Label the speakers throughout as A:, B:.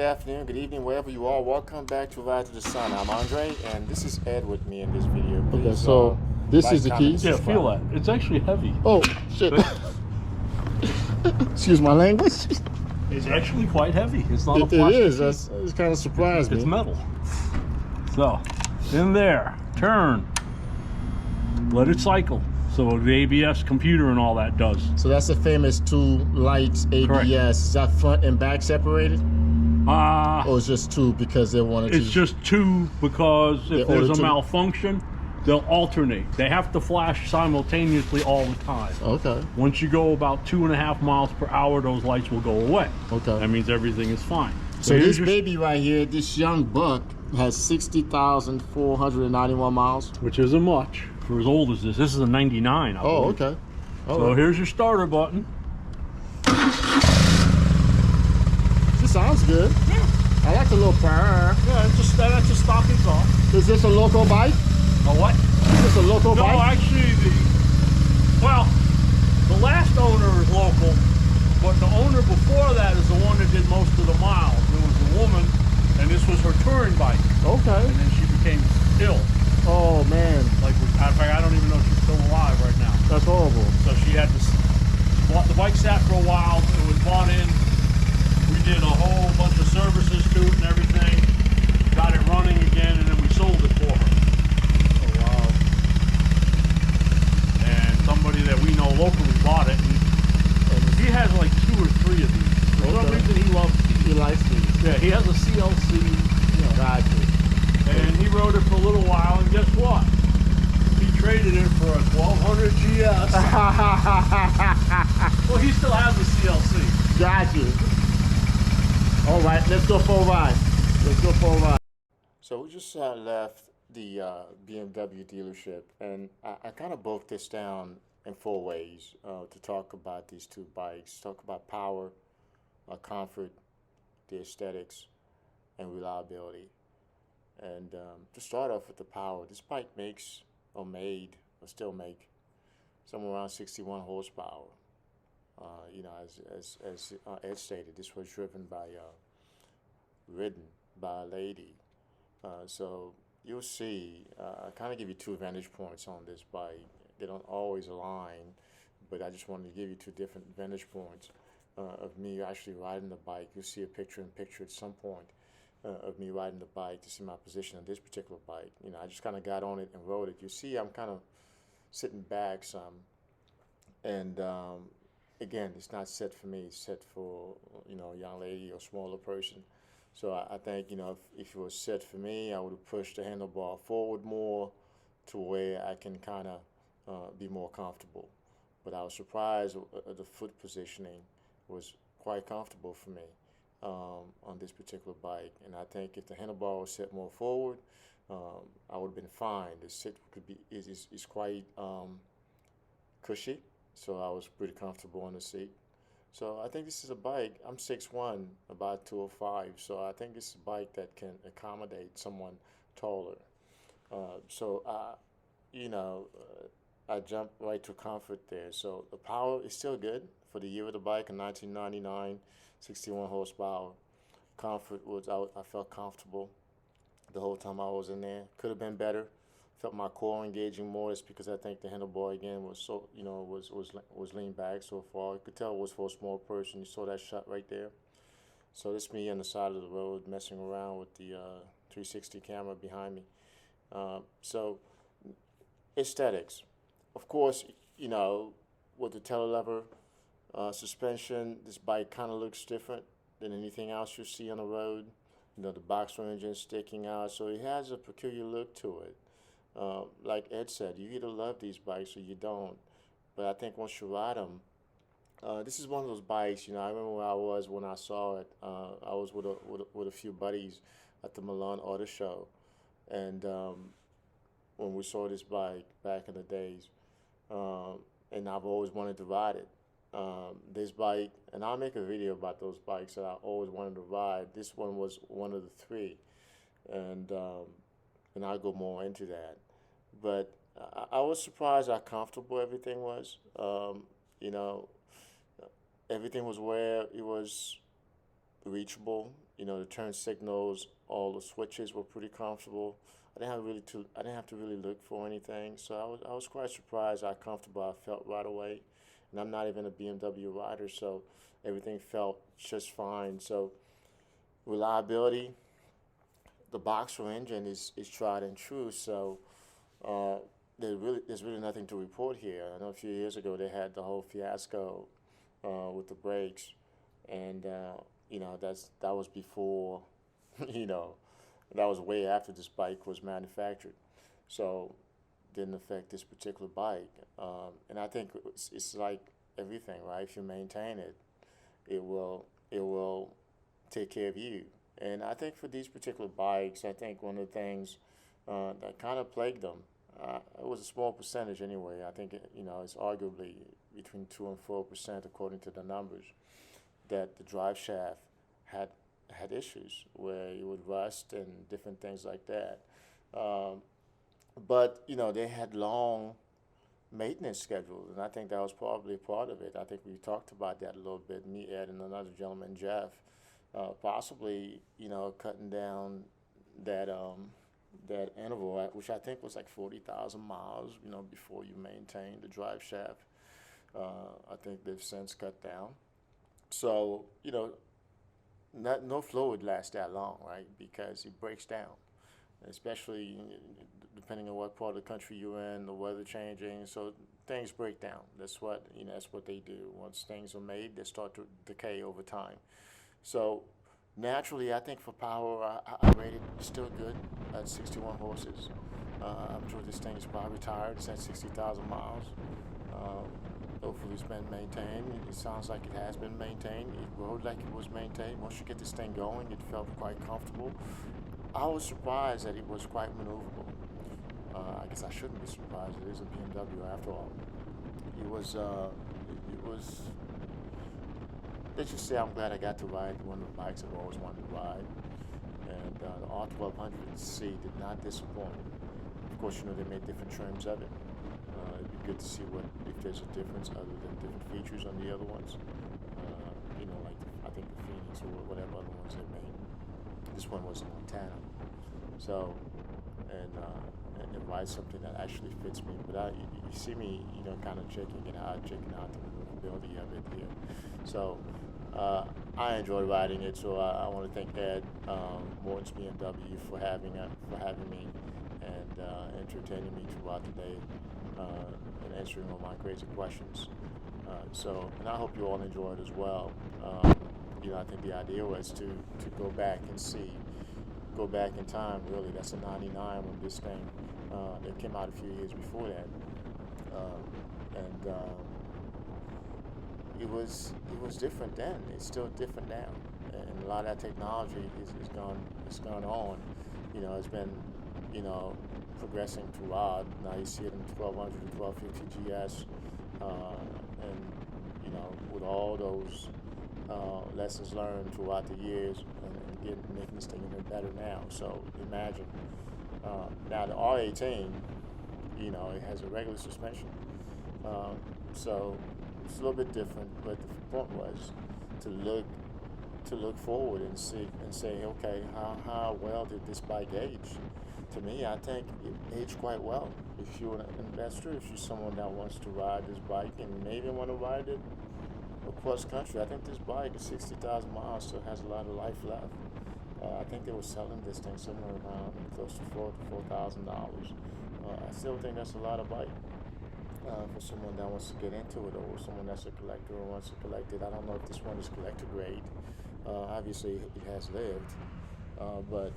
A: afternoon, good evening, wherever you are. Welcome back to Ride to the Sun. I'm Andre, and this is Ed with me in this video. Please,
B: okay, so this is the keys.
C: Yeah, feel that. It's actually heavy.
B: Oh, shit. Excuse my language.
C: It's actually quite heavy. It's not a
B: It
C: plastic
B: is.
C: piece.
B: It's kind of surprised me.
C: It's metal. So, in there, turn. Let it cycle. So the ABS computer and all that does.
B: So that's the famous two lights ABS.
C: Correct.
B: Is that front and back separated? Or it's just two because they wanted to?
C: It's just two because if there's a malfunction, they'll alternate. They have to flash simultaneously all the time.
B: Okay.
C: Once you go about 2.5 miles per hour, those lights will go away.
B: Okay.
C: That means everything is fine.
B: So this baby right here, this young buck, has 60,491 miles.
C: Which isn't much for as old as this. This is a 99. I believe.
B: Okay.
C: So here's your starter button.
B: This sounds good.
C: Yeah.
B: I like the little purr.
C: Yeah, it's just that's just stock and off.
B: Is this a local bike?
C: A what?
B: Is this a local bike?
C: No, actually, the last owner is local, but the owner before that is the one that did most of the miles. There was a woman, and this was her touring bike.
B: Okay.
C: And then she became ill.
B: Oh man.
C: Like, in fact, I don't even know if she's still alive right now.
B: That's horrible.
C: So she had to. The bike sat for a while. It was bought in. We did a whole bunch of services to it and everything. Got it running again, and then we sold it for her.
B: Oh wow.
C: And somebody that we know locally bought it. And he has like 2 or 3 of these. For some reason, he loves these.
B: He likes these.
C: Yeah, he has a CLC.
B: Gotcha.
C: And he rode it for a little while, and guess what? He traded it for a 1200 GS. Well, he still has a CLC.
B: Gotcha. All right, let's go for a ride. Let's go for a ride.
A: So we just left the BMW dealership, and I kind of broke this down in 4 ways to talk about these two bikes. Talk about power, comfort, the aesthetics, and reliability. And to start off with the power, this bike makes or made or still make somewhere around 61 horsepower. You know, as Ed stated, this was ridden by a lady. So you'll see, I kind of give you 2 vantage points on this bike. They don't always align, but I just wanted to give you 2 different vantage points of me actually riding the bike. You'll see a picture-in-picture at some point of me riding the bike to see my position on this particular bike. You know, I just kind of got on it and rode it. You see, I'm kind of sitting back some, and again, it's not set for me. It's set for, you know, a young lady or smaller person. So I think, you know, if it was set for me, I would have pushed the handlebar forward more to where I can kind of be more comfortable. But I was surprised the foot positioning was quite comfortable for me on this particular bike. And I think if the handlebar was set more forward, I would have been fine. The sit is quite cushy, so I was pretty comfortable on the seat. So I think this is a bike. I'm 6'1", about 205, so I think this is a bike that can accommodate someone taller. You know, I jumped right to comfort there. So the power is still good for the year of the bike in 1999, 61 horsepower. Comfort was out. I felt comfortable the whole time I was in there. Could have been better. Felt my core engaging more. It's because I think the handlebar again was so, you know, was leaned back so far. You could tell it was for a small person. You saw that shot right there. So this me on the side of the road messing around with the 360 camera behind me. So aesthetics, of course, you know, with the telelever suspension, this bike kind of looks different than anything else you see on the road. You know, the boxer engine sticking out, so it has a peculiar look to it. Like Ed said, you either love these bikes or you don't. But I think once you ride them, this is one of those bikes. You know, I remember where I was when I saw it. I was with a few buddies at the Milan Auto Show, and when we saw this bike back in the days, and I've always wanted to ride it. This bike, and I'll make a video about those bikes that I always wanted to ride. This one was one of the 3, and I'll go more into that. But I was surprised how comfortable everything was. You know, everything was where it was reachable. The turn signals, all the switches were pretty comfortable. I didn't have to really look for anything, so I was quite surprised how comfortable I felt right away. And I'm not even a BMW rider, so everything felt just fine. So reliability, the Boxer engine is tried and true. So uh, there's really nothing to report here. I know a few years ago they had the whole fiasco with the brakes, and that was before, you know, that was way after this bike was manufactured. So didn't affect this particular bike. And I think it's like everything, right? If you maintain it, it will take care of you. And I think for these particular bikes, I think one of the things that kind of plagued them, it was a small percentage anyway. I think it's arguably between 2 and 4% according to the numbers, that the drive shaft had had issues where it would rust and different things like that. Um, but they had long maintenance schedules, and I think that was probably part of it. I think we talked about that a little bit. Me, Ed, and another gentleman, Jeff, possibly cutting down that that interval, which I think was like 40,000 miles. Before you maintain the drive shaft. I think they've since cut down. So no fluid lasts that long, right? Because it breaks down, especially depending on what part of the country you're in, the weather changing. So things break down. That's what they do. Once things are made, they start to decay over time. So naturally, I think for power, I rate it still good at 61 horses. I'm sure this thing is probably retired. It's at 60,000 miles. Um, Hopefully it's been maintained. It sounds like it has been maintained. It rode like it was maintained. Once you get this thing going, it felt quite comfortable. I was surprised that it was quite maneuverable. I guess I shouldn't be surprised. It is a BMW after all. It was. Let's just say I'm glad I got to ride one of the bikes I've always wanted to ride. And the R1200C did not disappoint. Of course, they made different trims of it. It'd be good to see if there's a difference other than different features on the other ones. Like I think the Phoenix or whatever other ones they made. This one was a Montana. So, and it rides something that actually fits me. But you see me, kind of checking out the maneuverability of it here. So, I enjoy riding it. So I want to thank Ed Morton's BMW for having me and entertaining me throughout the day and answering all my crazy questions. And I hope you all enjoy it as well. I think the idea was to go back in time. Really, that's a '99 when this thing it came out a few years before that, and it was different then. It's still different now, and a lot of that technology is gone on. It's been progressing throughout. Now you see it in 1200 to 1250 GS, and with all those lessons learned throughout the years, and making this thing even better now. So imagine now the R18, it has a regular suspension, so it's a little bit different. But the point was to look forward and say, okay, how well did this bike age? To me, I think it aged quite well. If you're an investor, if you're someone that wants to ride this bike and maybe want to ride it across country, I think this bike at 60,000 miles still has a lot of life left. I think they were selling this thing somewhere around close to $4,000. I still think that's a lot of bike for someone that wants to get into it, or someone that's a collector or wants to collect it. I don't know if this one is collector grade. Obviously, it has lived, but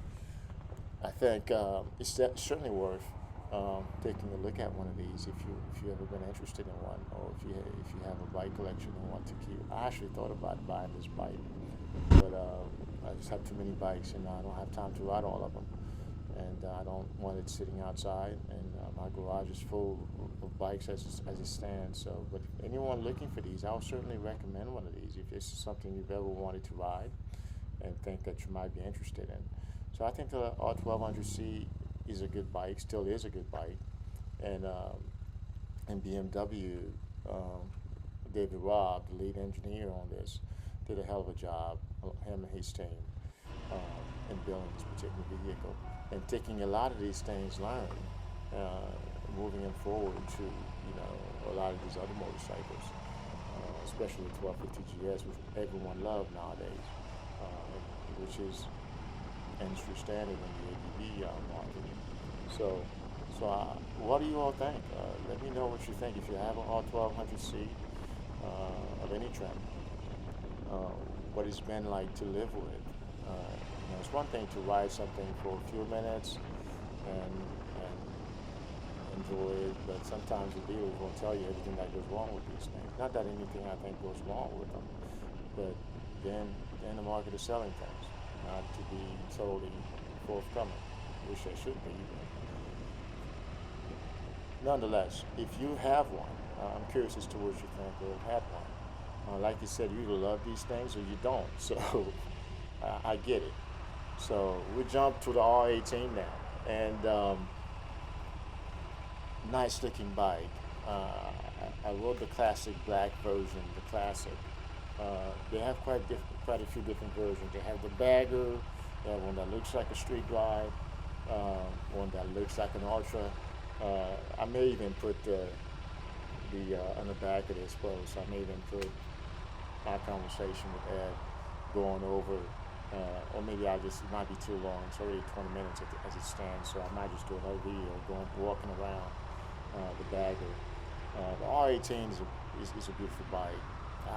A: I think it's certainly worth taking a look at one of these if you ever been interested in one, or if you have a bike collection and want to keep. I actually thought about buying this bike, but I just have too many bikes and I don't have time to ride all of them, and I don't want it sitting outside. And my garage is full of bikes as it stands. So, but anyone looking for these, I would certainly recommend one of these if this is something you've ever wanted to ride and think that you might be interested in. So I think the R1200C is a good bike, still is a good bike, and BMW, David Robb, the lead engineer on this, did a hell of a job, him and his team, in building this particular vehicle and taking a lot of these things learned, moving them forward to a lot of these other motorcycles, especially the 1250 GS, which everyone loves nowadays, which is industry standard in the ADV market. So what do you all think? Let me know what you think. If you have an R1200C of any trim, what it's been like to live with. It's one thing to ride something for a few minutes and enjoy it, but sometimes the dealers will tell you everything that goes wrong with these things. Not that anything I think goes wrong with them, but then they're in the market of selling things, not to be totally forthcoming, which they should be. Nonetheless, if you have one, I'm curious as to what you think or have had one. Like you said, you either love these things or you don't, so I get it. So we jump to the R18 now, and nice looking bike. I rode the classic black version, the classic. They have quite a few different versions. They have the bagger, they have one that looks like a street glide, one that looks like an ultra. I may even put the on the back of this post, I may even put our conversation with Ed going over, or maybe it might be too long. It's already 20 minutes as it stands, so I might just do another video walking around the bagger. The R18 is a beautiful bike.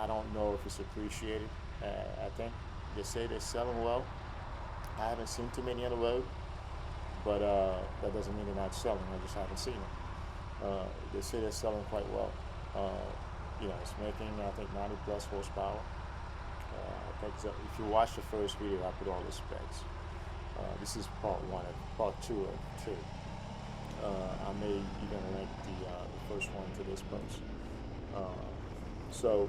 A: I don't know if it's appreciated. I think they say they're selling well. I haven't seen too many on the road, but that doesn't mean they're not selling. I just haven't seen them. They say they're selling quite well. It's making, I think, 90 plus horsepower. I think if you watch the first video, I put all the specs. This is part one, part two of two. I may even link the first one to this post. So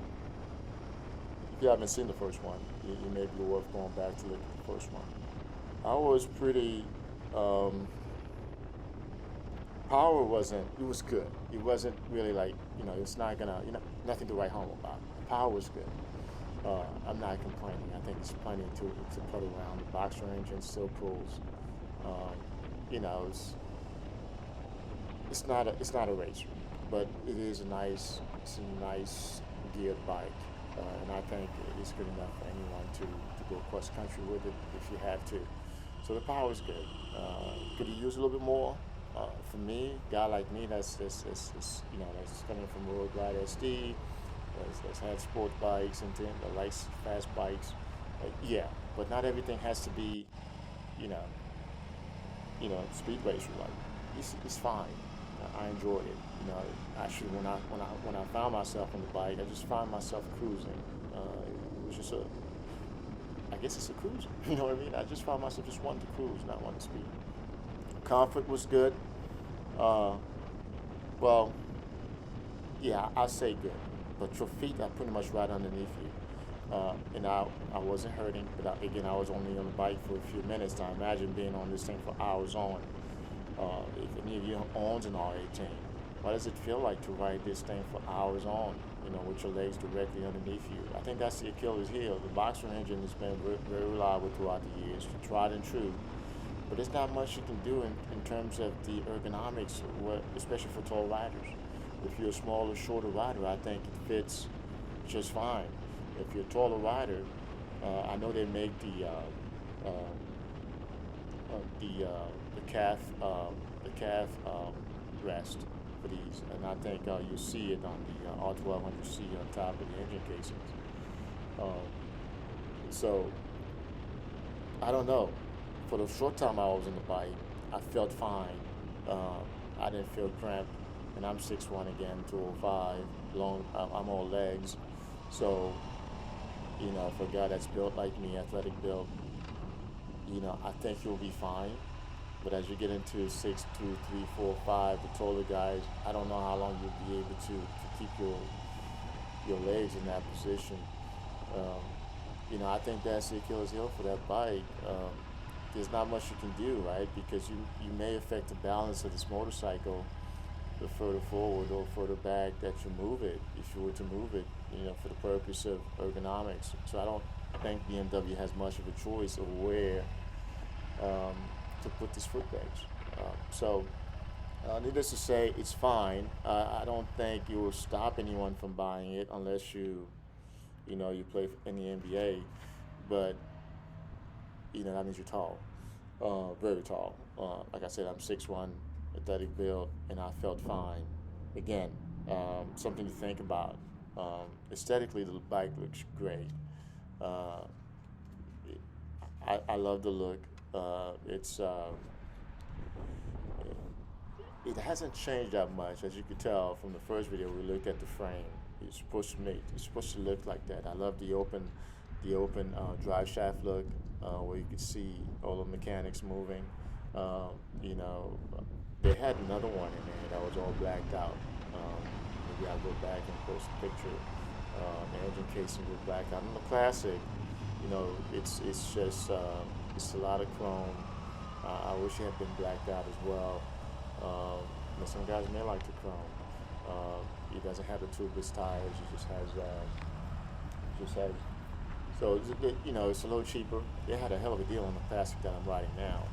A: if you haven't seen the first one, you may be worth going back to look at the first one. I was pretty, power it was good. It wasn't really like, it's not gonna, nothing to write home about. The power was good. I'm not complaining. I think it's plenty to put around. The boxer engine still pulls. It's not a racer, but it is a nice geared bike, and I think it is good enough for anyone to go cross country with it if you have to. So the power is good. Could you use a little bit more? For me, a guy like me that's coming from Road Glide SD, that's had sport bikes and that likes fast bikes. Yeah, but not everything has to be, speed racer like. It's fine. I enjoyed it. Actually, when I found myself on the bike, I just found myself cruising. It was just I guess it's a cruise. You know what I mean? I just found myself just wanting to cruise, not wanting to speed. Comfort was good. Well, yeah, I say good, but your feet are pretty much right underneath you. And I wasn't hurting, but again, I was only on the bike for a few minutes. Now imagine being on this thing for hours on. If any of you owns an R18, what does it feel like to ride this thing for hours on, with your legs directly underneath you? I think that's the Achilles heel. The boxer engine has been very reliable throughout the years, tried and true. But there's not much you can do in terms of the ergonomics, especially for tall riders. If you're a smaller, shorter rider, I think it fits just fine. If you're a taller rider, I know they make the calf rest for these, and I think you'll see it on the R1200C on top of the engine casings. So I don't know. For the short time I was on the bike, I felt fine. I didn't feel cramped, and I'm 6'1" again, 205. I'm all legs, so for a guy that's built like me, athletic built, I think you'll be fine. But as you get into 6'2", 3, 4, 5, the taller guys, I don't know how long you'll be able to keep your legs in that position. I think that's the Achilles heel for that bike. There's not much you can do, right? Because you may affect the balance of this motorcycle the further forward or further back that you move it. If you were to move it, for the purpose of ergonomics. So I don't think BMW has much of a choice of where to put this foot pedals. Needless to say, it's fine. I don't think it will stop anyone from buying it unless you play in the NBA. But that means you're tall, very tall. Like I said, I'm 6'1", athletic build, and I felt fine. Again, something to think about. Aesthetically, the bike looks great. Uh, I love the look. It's it hasn't changed that much, as you could tell from the first video. We looked at the frame. It's supposed to look like that. I love the open drive shaft look, where you could see all the mechanics moving. You know, they had another one in there that was all blacked out. Maybe I'll go back and post a picture. The engine casing was blacked out. In the classic, it's just it's a lot of chrome. I wish it had been blacked out as well. But some guys may like the chrome. He doesn't have the tubeless tires. He just has so it's a little cheaper. They had a hell of a deal on the classic that I'm riding now.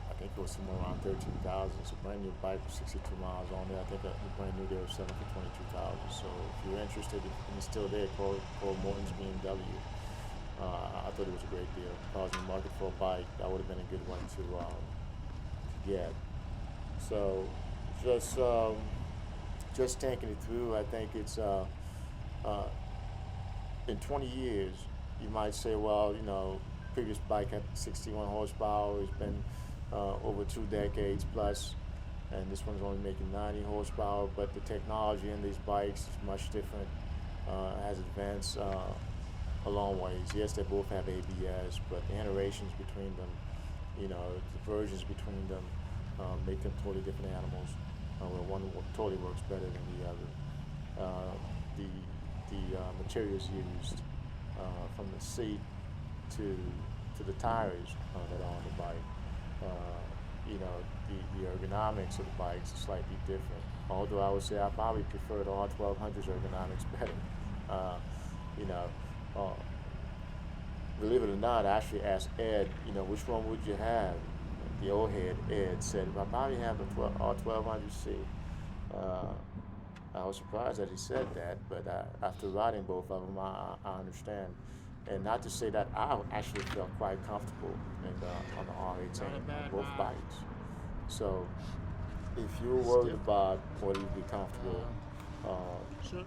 A: I think it was somewhere around 13,000. It's a brand new bike with 62 miles on there. I think the brand new they were selling for 22,000. So if you're interested, and it's still there, call Morton's BMW. I thought it was a great deal. If I was in the market for a bike, that would have been a good one to get. So just thinking it through, I think it's in 20 years, you might say, well, previous bike had 61 horsepower. It's been over 2 decades plus, and this one's only making 90 horsepower. But the technology in these bikes is much different. Has advanced a long ways. Yes, they both have ABS, but the iterations between them, the versions between them, make them totally different animals. Where one totally works better than the other. The materials used, from the seat to the tires that are on the bike. The ergonomics of the bikes is slightly different. Although I would say I probably prefer the R1200's ergonomics better. Believe it or not, I actually asked Ed, which one would you have? The old head, Ed, said, I probably have the R1200C. I was surprised that he said that, but after riding both of them, I understand. And not to say that I actually felt quite comfortable on the R18 on both bikes. So if you're worried about whether you'd be comfortable,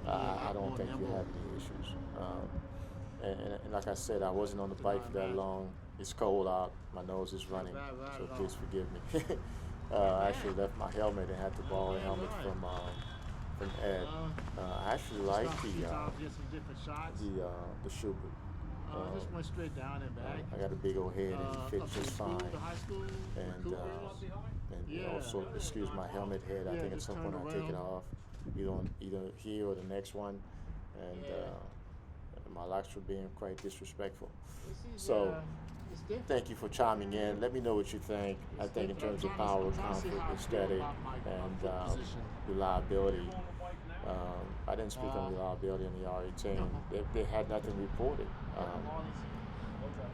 A: I don't think you have any issues. And like I said, I wasn't on the bike for that long. It's cold out. My nose is running, so please forgive me. I actually left my helmet and had to borrow a helmet from Ed. I actually like the Schubert.
B: Just went straight down and back.
A: I got a big old head and it fits just fine. And also, excuse my helmet head. I think at some point I'll take it off, either here or the next one. And my locks were being quite disrespectful. So thank you for chiming in. Let me know what you think. I think in terms of power, comfort, aesthetic, and reliability. I didn't speak on reliability on the R18. They had nothing reported.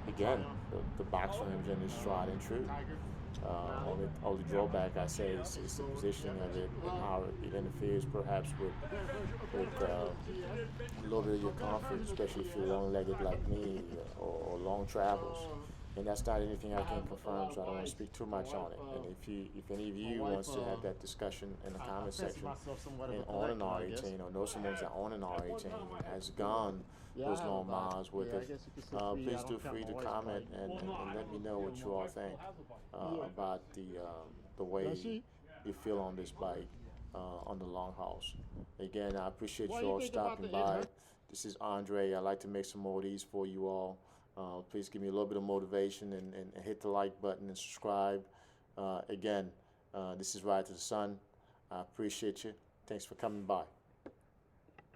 A: Again, the box engine is tried and true. Only drawback I say is the positioning of it and how it interferes perhaps with a little bit of your comfort, especially if you're long-legged like me or long travels. And that's not anything I can confirm, so I don't want to speak too much on it. And if any of you wants to have that discussion in the comment section and own an R18 or know someone that own an R18 and has gone those long miles with it, please do free to comment and let me know what you all think about the way you feel on this bike on the long hauls. Again, I appreciate you all stopping by. This is Andre. I'd like to make some more of these for you all. Please give me a little bit of motivation and hit the like button and subscribe. Again, this is Ride to the Sun. I appreciate you. Thanks for coming by.